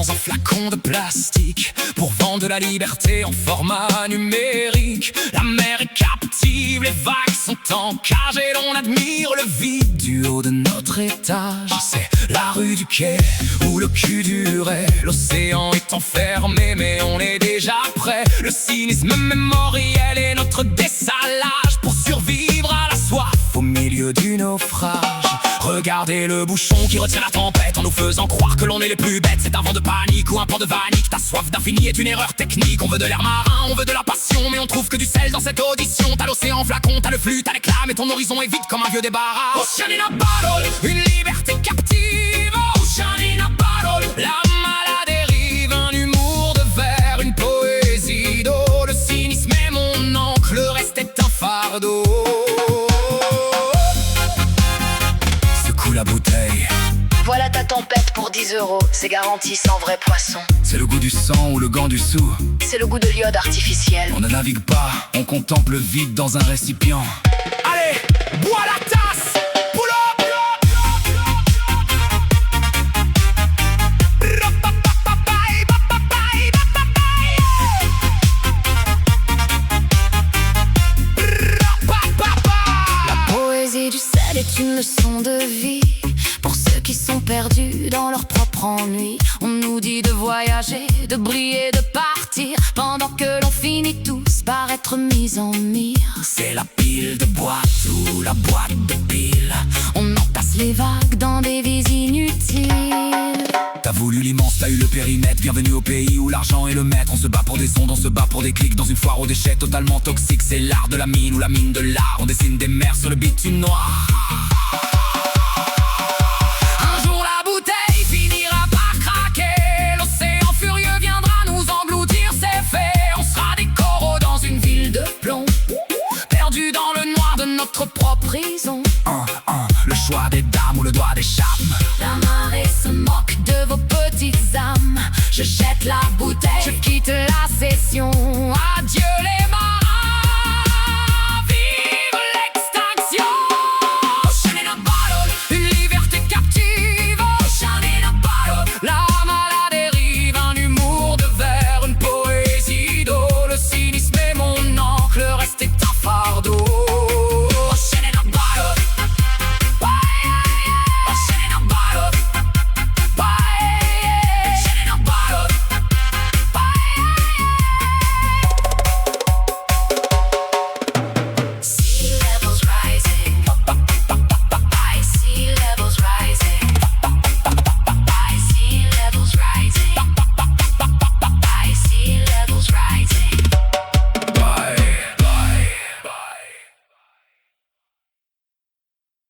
dans un flacon de plastique pour vendre de la liberté en format numérique. La mer est captive, les vagues sont en cage et l'on admire le vide du haut de notre étage. C'est la rue du quai ou le cul du Ré. L'océan est enfermé mais on est déjà prêt. Le cynisme mémoriel est notre dessalage pour survivre à la soif au milieu du naufrage. Regardez le bouchon qui retient la tempête en nous faisant croire que l'on est les plus bêtes. C'est un vent de panique ou un pan de vanille. Ta soif d'infini est une erreur technique. On veut de l'air marin, on veut de la passion, mais on trouve que du sel dans cette audition. T'as l'océan flacon, t'as le flux, t'as l'éclat, mais ton horizon est vide comme un vieux débarras. Ocean in a bottle, une liberté captive. Ocean in a bottle, la maladie dérive, un humour de verre, une poésie d'eau. Le cynisme est mon encre, le reste est un fardeau. La bouteille. Voilà ta tempête pour 10 €, c'est garanti sans vrai poisson. C'est le goût du sang ou le gant du sou. C'est le goût de l'iode artificiel. On ne navigue pas, on contemple le vide dans un récipient. Allez, bois la tasse, pull up. La poésie du sel est une leçon de vie pour ceux qui sont perdus dans leur propre ennui. On nous dit de voyager, de briller, de partir, pendant que l'on finit tous par être mis en mire. C'est la pile de boîte ou la boîte de piles. On entasse les vagues dans des vies inutiles. T'as voulu l'immense, t'as eu le périmètre. Bienvenue au pays où l'argent est le maître. On se bat pour des ondes, on se bat pour des clics. Dans une foire aux déchets totalement toxiques. C'est l'art de la mine ou la mine de l'art. On dessine des mers sur le bitume noir.